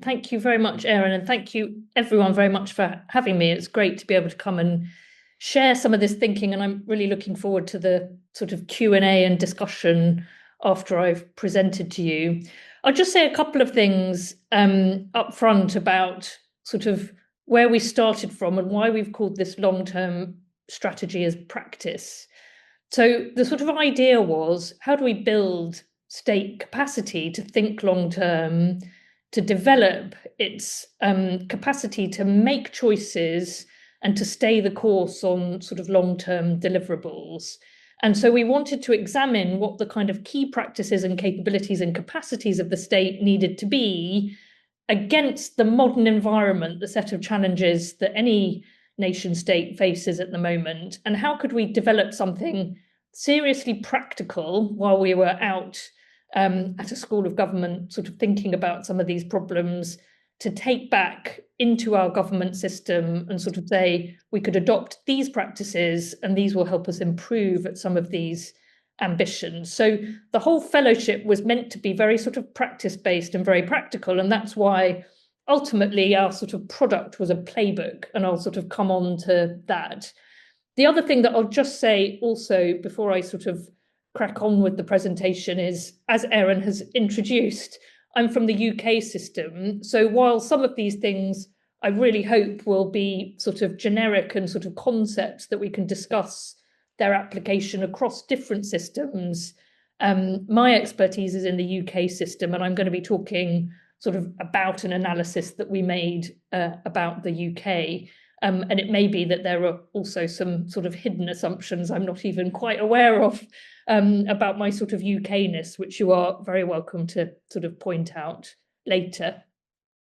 Thank you very much, Erin, and thank you everyone very much for having me. It's great to be able to come and share some of this thinking, and I'm really looking forward to the sort of Q&A and discussion after I've presented to you. I'll just say a couple of things up front about sort of where we started from and why we've called this long-term strategy as practice. So the sort of idea was, how do we build state capacity to think long-term, to develop its capacity to make choices and to stay the course on sort of long-term deliverables. And so we wanted to examine what the kind of key practices and capabilities and capacities of the state needed to be against the modern environment, the set of challenges that any nation state faces at the moment, and how could we develop something seriously practical while we were out at a school of government sort of thinking about some of these problems to take back into our government system and sort of say we could adopt these practices and these will help us improve at some of these ambitions. So the whole fellowship was meant to be very sort of practice-based and very practical, and that's why ultimately our sort of product was a playbook, and I'll sort of come on to that. The other thing that I'll just say also before I sort of crack on with the presentation is, as Erin has introduced, I'm from the UK system. So while some of these things I really hope will be sort of generic and sort of concepts that we can discuss their application across different systems, my expertise is in the UK system, and I'm going to be talking sort of about an analysis that we made about the UK. And it may be that there are also some sort of hidden assumptions I'm not even quite aware of about my sort of UK-ness, which you are very welcome to sort of point out later.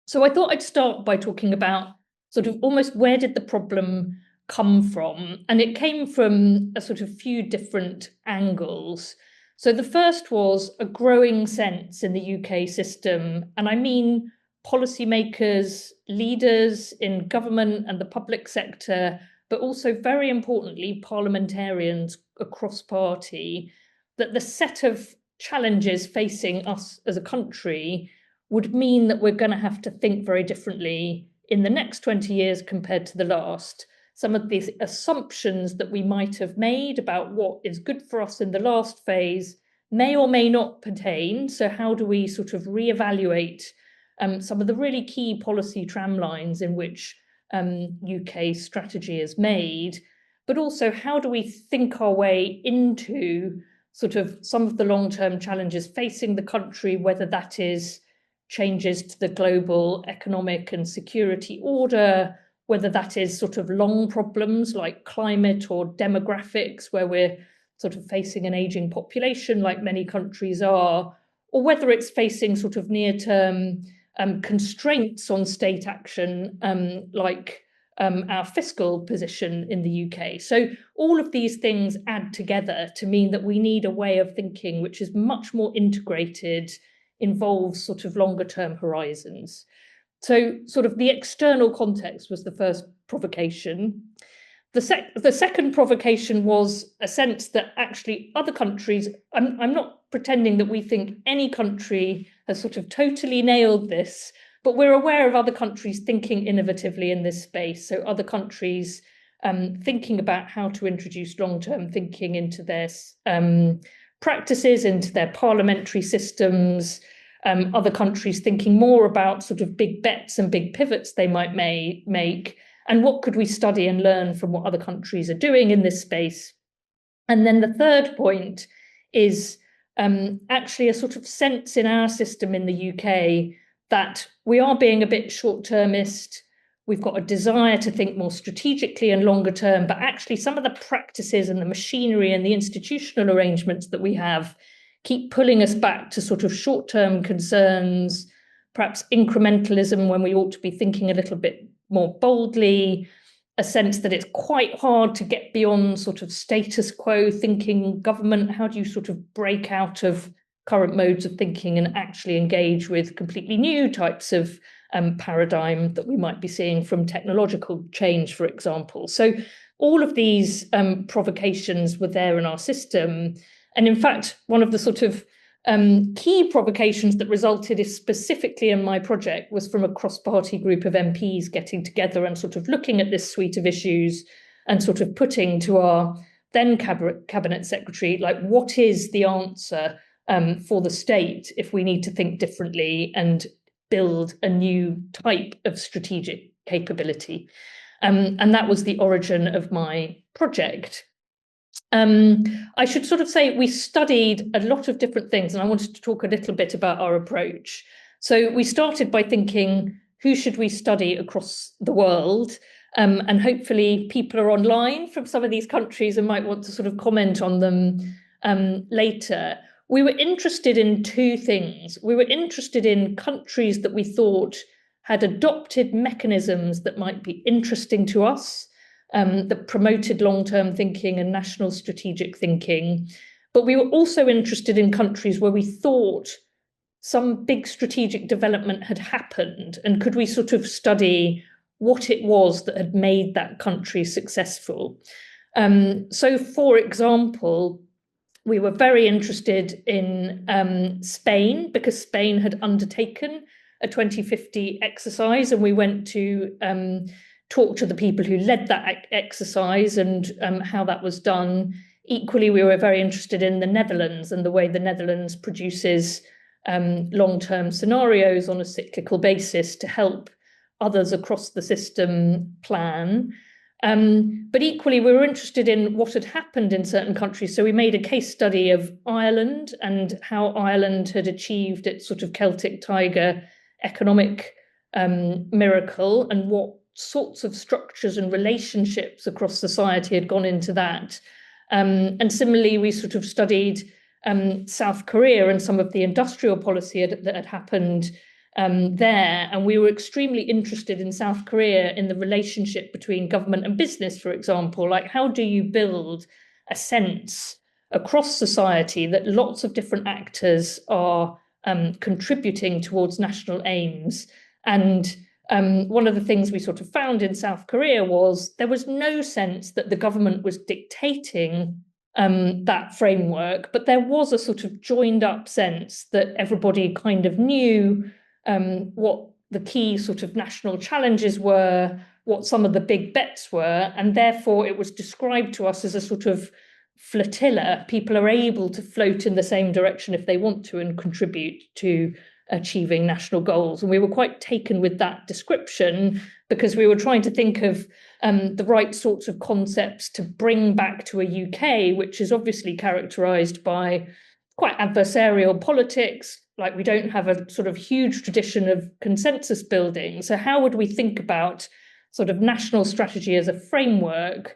So I thought I'd start by talking about sort of almost where did the problem come from? And it came from a sort of few different angles. So the first was a growing sense in the UK system, and I mean policymakers, leaders in government and the public sector, but also very importantly, parliamentarians across party, that the set of challenges facing us as a country would mean that we're going to have to think very differently in the next 20 years compared to the last. Some of these assumptions that we might have made about what is good for us in the last phase may or may not pertain. So how do we sort of reevaluate some of the really key policy tramlines in which UK strategy is made, but also how do we think our way into sort of some of the long-term challenges facing the country, whether that is changes to the global economic and security order, whether that is sort of long problems like climate or demographics, where we're sort of facing an aging population like many countries are, or whether it's facing sort of near-term constraints on state action, like our fiscal position in the UK. So all of these things add together to mean that we need a way of thinking which is much more integrated, involves sort of longer term horizons. So sort of the external context was the first provocation. The second provocation was a sense that actually other countries, I'm not pretending that we think any country has sort of totally nailed this, but we're aware of other countries thinking innovatively in this space. So other countries thinking about how to introduce long-term thinking into their practices, into their parliamentary systems, other countries thinking more about sort of big bets and big pivots they might make, and what could we study and learn from what other countries are doing in this space. And then the third point is actually a sort of sense in our system in the UK that we are being a bit short-termist. We've got a desire to think more strategically and longer term, but actually some of the practices and the machinery and the institutional arrangements that we have keep pulling us back to sort of short-term concerns, perhaps incrementalism when we ought to be thinking a little bit more boldly, a sense that it's quite hard to get beyond sort of status quo thinking government. How do you sort of break out of current modes of thinking and actually engage with completely new types of paradigm that we might be seeing from technological change, for example? So all of these provocations were there in our system. And in fact, one of the sort of Key provocations that resulted specifically in my project was from a cross-party group of MPs getting together and sort of looking at this suite of issues and sort of putting to our then cabinet secretary, like, what is the answer for the state if we need to think differently and build a new type of strategic capability? And that was the origin of my project. I should sort of say we studied a lot of different things, and I wanted to talk a little bit about our approach. So we started by thinking, who should we study across the world? And hopefully people are online from some of these countries and might want to sort of comment on them later. We were interested in two things. We were interested in countries that we thought had adopted mechanisms that might be interesting to us, that promoted long-term thinking and national strategic thinking. But we were also interested in countries where we thought some big strategic development had happened, and could we sort of study what it was that had made that country successful. So, for example, we were very interested in Spain, because Spain had undertaken a 2050 exercise, and we went to talk to the people who led that exercise and how that was done. Equally, we were very interested in the Netherlands and the way the Netherlands produces long-term scenarios on a cyclical basis to help others across the system plan. But equally, we were interested in what had happened in certain countries. So we made a case study of Ireland and how Ireland had achieved its sort of Celtic Tiger economic miracle, and what sorts of structures and relationships across society had gone into that. And similarly, we sort of studied South Korea and some of the industrial policy that had happened there. And we were extremely interested in South Korea in the relationship between government and business, for example. Like, how do you build a sense across society that lots of different actors are contributing towards national aims? And one of the things we sort of found in South Korea was there was no sense that the government was dictating that framework, but there was a sort of joined up sense that everybody kind of knew what the key sort of national challenges were, what some of the big bets were, and therefore it was described to us as a sort of flotilla. People are able to float in the same direction if they want to and contribute to achieving national goals. And we were quite taken with that description, because we were trying to think of the right sorts of concepts to bring back to a UK, which is obviously characterised by quite adversarial politics. Like, we don't have a sort of huge tradition of consensus building. So how would we think about sort of national strategy as a framework,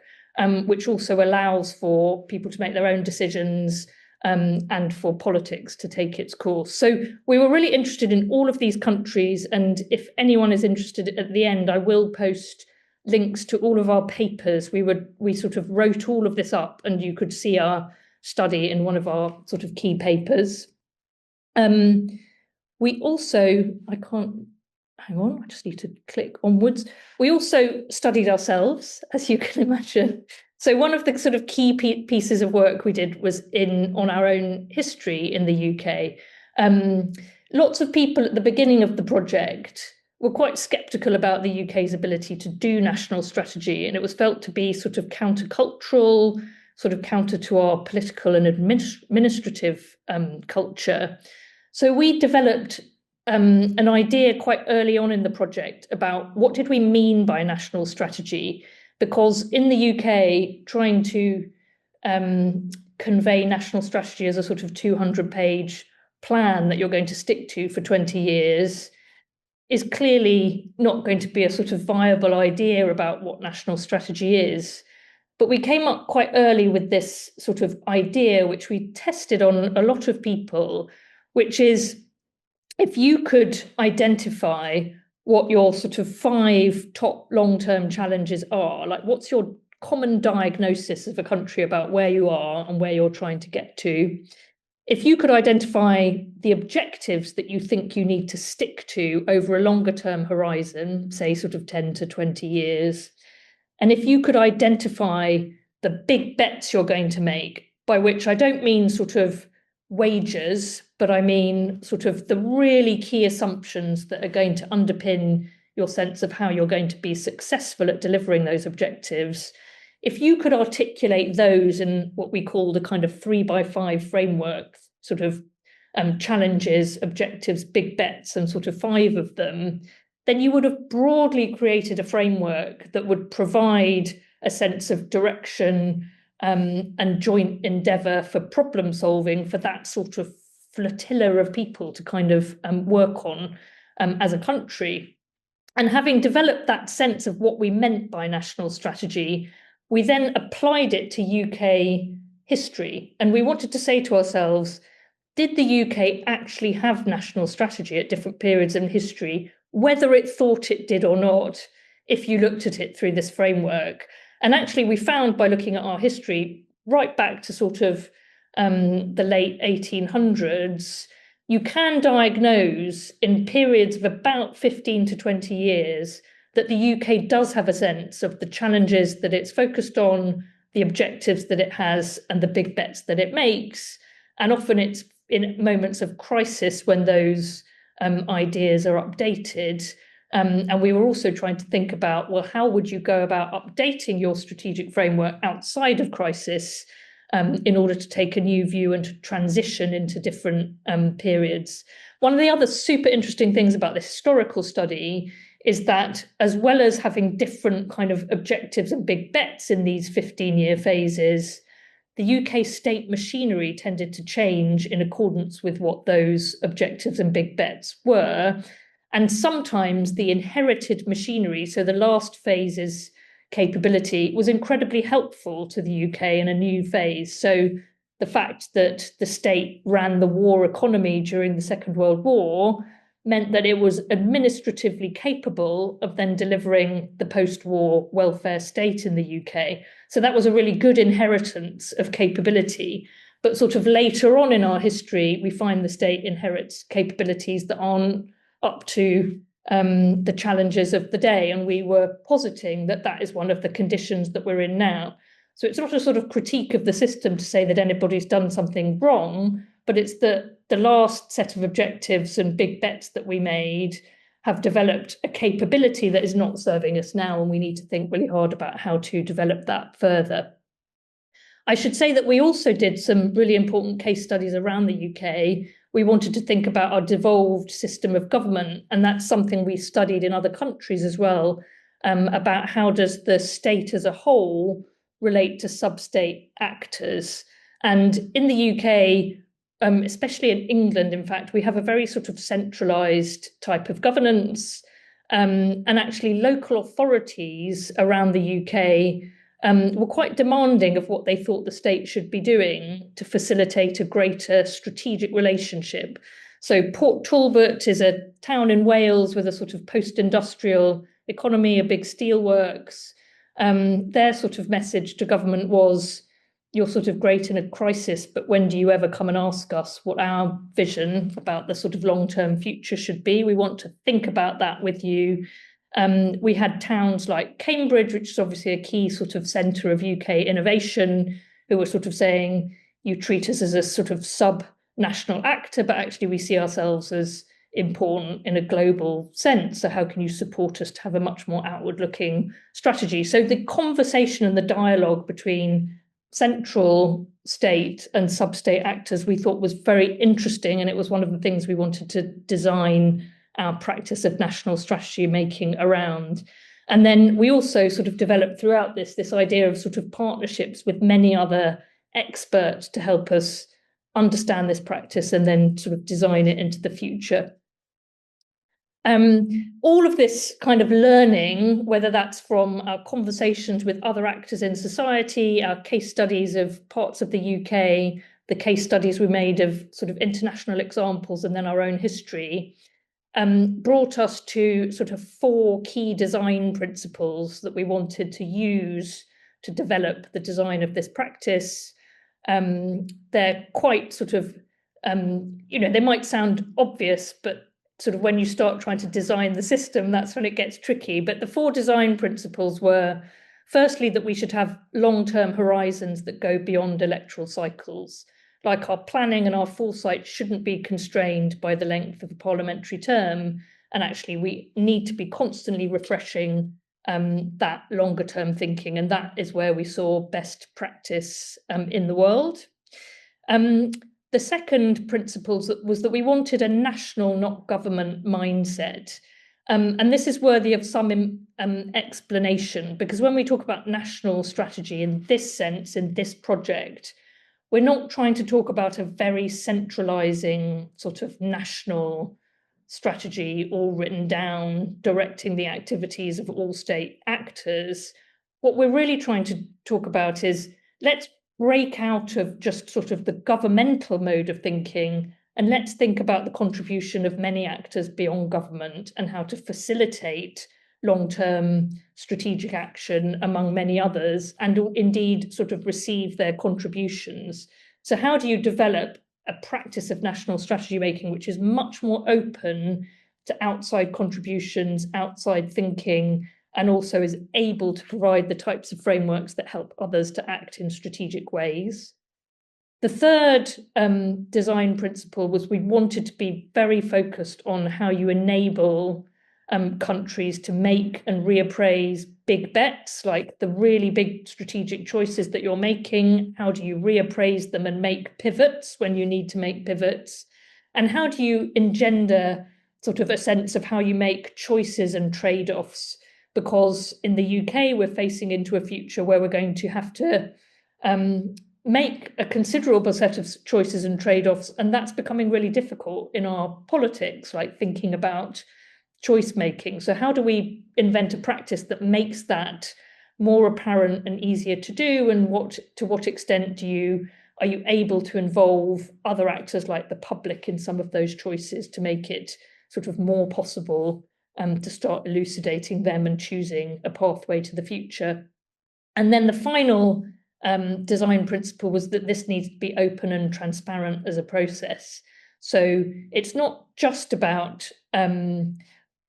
which also allows for people to make their own decisions and for politics to take its course? So we were really interested in all of these countries. And if anyone is interested, at the end, I will post links to all of our papers. We sort of wrote all of this up, and you could see our study in one of our sort of key papers. We also, I can't, hang on, I just need to click onwards. We also studied ourselves, as you can imagine. So one of the sort of key pieces of work we did was on our own history in the UK. Lots of people at the beginning of the project were quite sceptical about the UK's ability to do national strategy, and it was felt to be sort of countercultural, sort of counter to our political and administrative culture. So we developed an idea quite early on in the project about what did we mean by national strategy, because in the UK, trying to convey national strategy as a sort of 200-page plan that you're going to stick to for 20 years is clearly not going to be a sort of viable idea about what national strategy is. But we came up quite early with this sort of idea, which we tested on a lot of people, which is, if you could identify what your sort of 5 top long-term challenges are, like what's your common diagnosis of a country about where you are and where you're trying to get to, if you could identify the objectives that you think you need to stick to over a longer term horizon, say sort of 10 to 20 years, and if you could identify the big bets you're going to make, by which I don't mean sort of wagers, but I mean sort of the really key assumptions that are going to underpin your sense of how you're going to be successful at delivering those objectives. If you could articulate those in what we call the kind of 3x5 framework, sort of challenges, objectives, big bets, and sort of 5 of them, then you would have broadly created a framework that would provide a sense of direction and joint endeavour for problem solving for that sort of flotilla of people to kind of work on as a country. And having developed that sense of what we meant by national strategy, we then applied it to UK history. And we wanted to say to ourselves, did the UK actually have national strategy at different periods in history, whether it thought it did or not, if you looked at it through this framework? And actually, we found by looking at our history right back to sort of the late 1800s, you can diagnose in periods of about 15 to 20 years that the UK does have a sense of the challenges that it's focused on, the objectives that it has, and the big bets that it makes. And often it's in moments of crisis when those ideas are updated. And we were also trying to think about, well, how would you go about updating your strategic framework outside of crisis in order to take a new view and to transition into different periods? One of the other super interesting things about this historical study is that, as well as having different kind of objectives and big bets in these 15-year phases, the UK state machinery tended to change in accordance with what those objectives and big bets were. And sometimes the inherited machinery, so the last phase's capability, was incredibly helpful to the UK in a new phase. So the fact that the state ran the war economy during the Second World War meant that it was administratively capable of then delivering the post-war welfare state in the UK. So that was a really good inheritance of capability. But sort of later on in our history, we find the state inherits capabilities that aren't up to the challenges of the day. And we were positing that that is one of the conditions that we're in now. So it's not a sort of critique of the system to say that anybody's done something wrong, but it's that the last set of objectives and big bets that we made have developed a capability that is not serving us now, and we need to think really hard about how to develop that further. I should say that we also did some really important case studies around the UK. We wanted to think about our devolved system of government, and that's something we studied in other countries as well, about how does the state as a whole relate to sub-state actors. And in the UK, especially in England, in fact, we have a very sort of centralised type of governance, and actually local authorities around the UK were quite demanding of what they thought the state should be doing to facilitate a greater strategic relationship. So Port Talbot is a town in Wales with a sort of post-industrial economy, a big steelworks. Their sort of message to government was, you're sort of great in a crisis, but when do you ever come and ask us what our vision about the sort of long-term future should be? We want to think about that with you. We had towns like Cambridge, which is obviously a key sort of centre of UK innovation, who were sort of saying, you treat us as a sort of sub-national actor, but actually we see ourselves as important in a global sense. So how can you support us to have a much more outward-looking strategy? So the conversation and the dialogue between central state and sub-state actors we thought was very interesting, and it was one of the things we wanted to design our practice of national strategy making around. And then we also sort of developed throughout this idea of sort of partnerships with many other experts to help us understand this practice and then sort of design it into the future. All of this kind of learning, whether that's from our conversations with other actors in society, our case studies of parts of the UK, the case studies we made of sort of international examples, and then our own history, brought us to sort of 4 key design principles that we wanted to use to develop the design of this practice. They're quite sort of, they might sound obvious, but sort of when you start trying to design the system, that's when it gets tricky. But the 4 design principles were, firstly, that we should have long-term horizons that go beyond electoral cycles. like our planning and our foresight shouldn't be constrained by the length of a parliamentary term. And actually, we need to be constantly refreshing that longer term thinking. And that is where we saw best practice in the world. The second principle was that we wanted a national, not government mindset. And this is worthy of some explanation, because when we talk about national strategy in this sense, in this project, we're not trying to talk about a very centralizing sort of national strategy all written down, directing the activities of all state actors. What we're really trying to talk about is, let's break out of just sort of the governmental mode of thinking, and let's think about the contribution of many actors beyond government and how to facilitate long-term strategic action among many others, and indeed sort of receive their contributions. So how do you develop a practice of national strategy making which is much more open to outside contributions, outside thinking, and also is able to provide the types of frameworks that help others to act in strategic ways? The third design principle was we wanted to be very focused on how you enable countries to make and reappraise big bets, like the really big strategic choices that you're making. How do you reappraise them and make pivots when you need to make pivots? And how do you engender sort of a sense of how you make choices and trade-offs? Because in the UK, we're facing into a future where we're going to have to make a considerable set of choices and trade-offs, and that's becoming really difficult in our politics, like thinking about choice making. So how do we invent a practice that makes that more apparent and easier to do? And to what extent are you able to involve other actors like the public in some of those choices to make it sort of more possible to start elucidating them and choosing a pathway to the future? And then the final design principle was that this needs to be open and transparent as a process. So it's not just about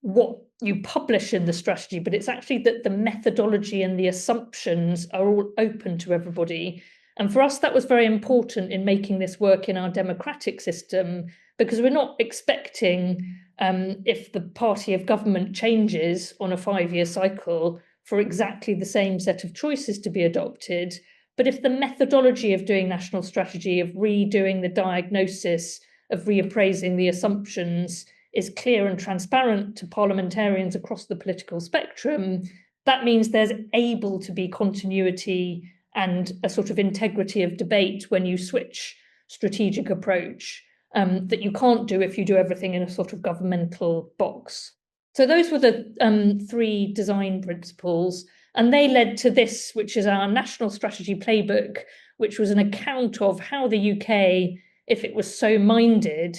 what you publish in the strategy, but it's actually that the methodology and the assumptions are all open to everybody. And for us, that was very important in making this work in our democratic system, because we're not expecting, if the party of government changes on a 5-year cycle, for exactly the same set of choices to be adopted. But if the methodology of doing national strategy, of redoing the diagnosis, of reappraising the assumptions is clear and transparent to parliamentarians across the political spectrum, that means there's able to be continuity and a sort of integrity of debate when you switch strategic approach, that you can't do if you do everything in a sort of governmental box. So those were the 3 design principles, and they led to this, which is our National Strategy Playbook, which was an account of how the UK, if it was so minded,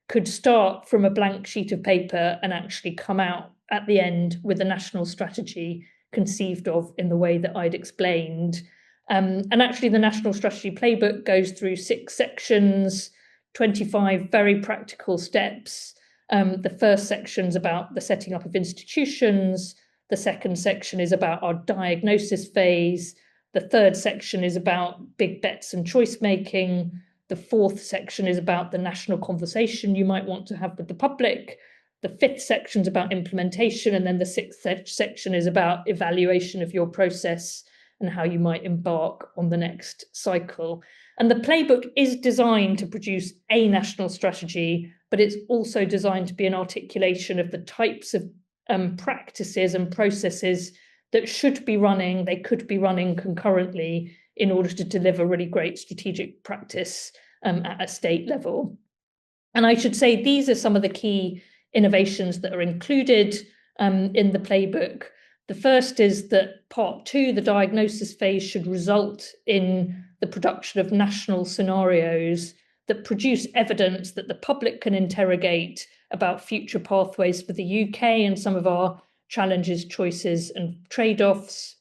could start from a blank sheet of paper and actually come out at the end with a national strategy conceived of in the way that I'd explained. And actually, the National Strategy Playbook goes through 6 sections, 25 very practical steps. The first section's about the setting up of institutions. The second section is about our diagnosis phase. The third section is about big bets and choice making. The fourth section is about the national conversation you might want to have with the public. The fifth section is about implementation. And then the sixth section is about evaluation of your process and how you might embark on the next cycle. And the playbook is designed to produce a national strategy, but it's also designed to be an articulation of the types of practices and processes that should be running, they could be running concurrently in order to deliver really great strategic practice at a state level. And I should say these are some of the key innovations that are included in the playbook. The first is that part 2, the diagnosis phase, should result in the production of national scenarios that produce evidence that the public can interrogate about future pathways for the UK and some of our challenges, choices, and trade-offs.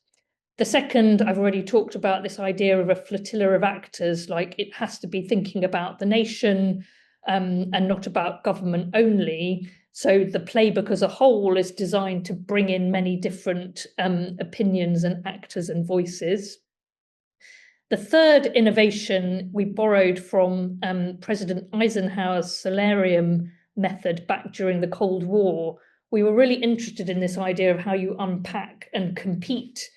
The second, I've already talked about this idea of a flotilla of actors, like it has to be thinking about the nation and not about government only. So the playbook as a whole is designed to bring in many different opinions and actors and voices. The third innovation we borrowed from President Eisenhower's solarium method back during the Cold War. We were really interested in this idea of how you unpack and compete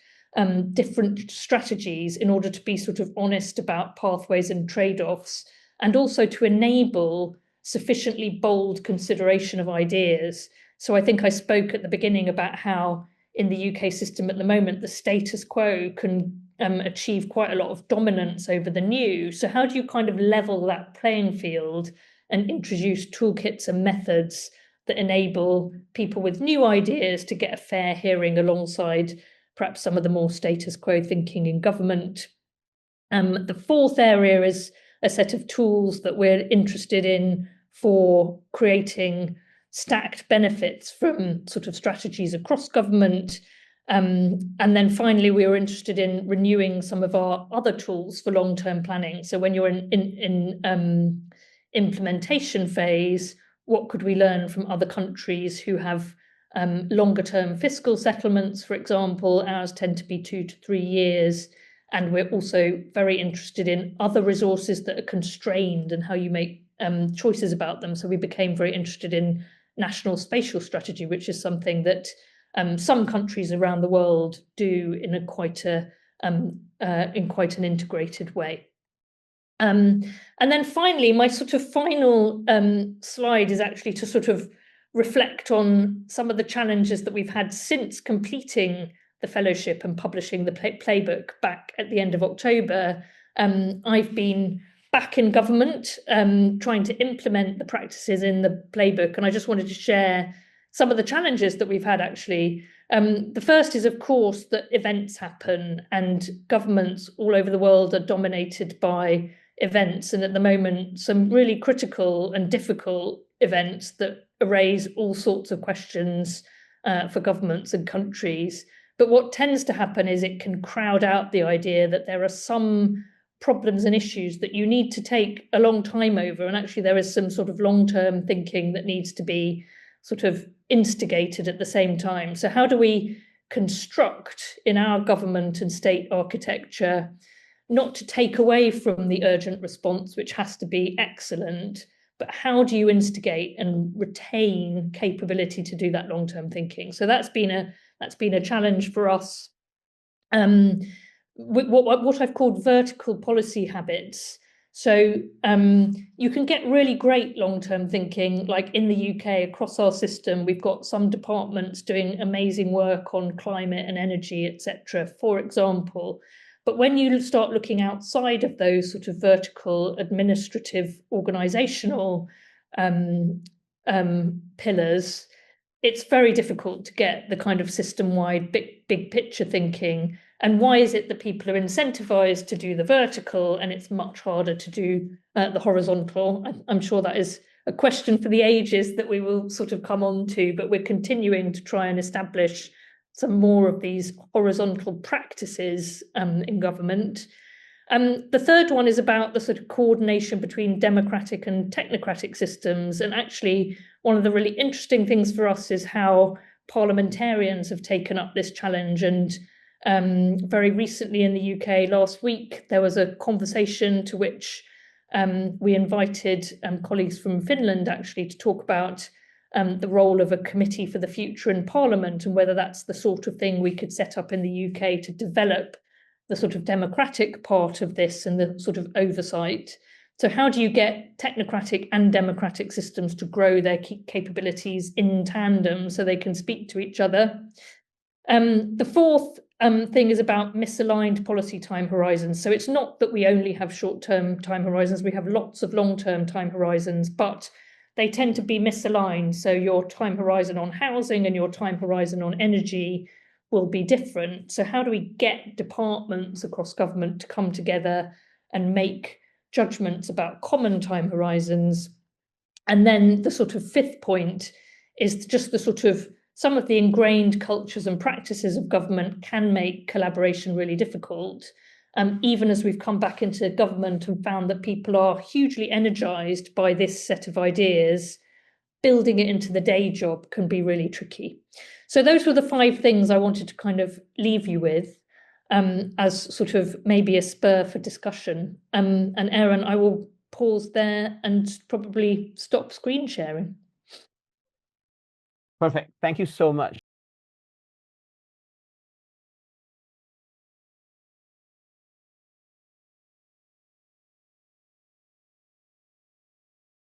different strategies in order to be sort of honest about pathways and trade-offs, and also to enable sufficiently bold consideration of ideas. So I think I spoke at the beginning about how in the UK system at the moment, the status quo can achieve quite a lot of dominance over the new. So how do you kind of level that playing field and introduce toolkits and methods that enable people with new ideas to get a fair hearing alongside perhaps some of the more status quo thinking in government? The fourth area is a set of tools that we're interested in for creating stacked benefits from sort of strategies across government. And then finally, we were interested in renewing some of our other tools for long-term planning. So when you're in implementation phase, what could we learn from other countries who have longer-term fiscal settlements, for example? Ours tend to be 2 to 3 years. And we're also very interested in other resources that are constrained and how you make choices about them. So we became very interested in national spatial strategy, which is something that some countries around the world do in quite an integrated way. And then finally, my sort of final slide is actually to sort of reflect on some of the challenges that we've had since completing the fellowship and publishing the playbook back at the end of October. I've been back in government trying to implement the practices in the playbook, and I just wanted to share some of the challenges that we've had actually. The first is, of course, that events happen and governments all over the world are dominated by events, and at the moment some really critical and difficult events that raise all sorts of questions for governments and countries. But what tends to happen is it can crowd out the idea that there are some problems and issues that you need to take a long time over, and actually there is some sort of long-term thinking that needs to be sort of instigated at the same time. So how do we construct in our government and state architecture not to take away from the urgent response, which has to be excellent, but how do you instigate and retain capability to do that long-term thinking? So that's been a challenge for us. What I've called vertical policy habits. So you can get really great long-term thinking, like in the UK across our system, we've got some departments doing amazing work on climate and energy, etc., for example. But when you start looking outside of those sort of vertical administrative organizational pillars, it's very difficult to get the kind of system-wide big picture thinking. And why is it that people are incentivized to do the vertical and it's much harder to do the horizontal? I'm sure that is a question for the ages that we will sort of come on to, but we're continuing to try and establish some more of these horizontal practices in government. The third one is about the sort of coordination between democratic and technocratic systems. And actually, one of the really interesting things for us is how parliamentarians have taken up this challenge. And very recently in the UK, last week, there was a conversation to which we invited colleagues from Finland actually to talk about the role of a committee for the future in Parliament and whether that's the sort of thing we could set up in the UK to develop the sort of democratic part of this and the sort of oversight. So how do you get technocratic and democratic systems to grow their capabilities in tandem so they can speak to each other? The fourth thing is about misaligned policy time horizons. So it's not that we only have short-term time horizons, we have lots of long-term time horizons, but they tend to be misaligned. So your time horizon on housing and your time horizon on energy will be different. So how do we get departments across government to come together and make judgments about common time horizons? And then the sort of fifth point is just the sort of some of the ingrained cultures and practices of government can make collaboration really difficult. Even as we've come back into government and found that people are hugely energized by this set of ideas, building it into the day job can be really tricky. So those were the 5 things I wanted to kind of leave you with. as sort of maybe a spur for discussion. And Aaron, I will pause there and probably stop screen sharing. Perfect. Thank you so much.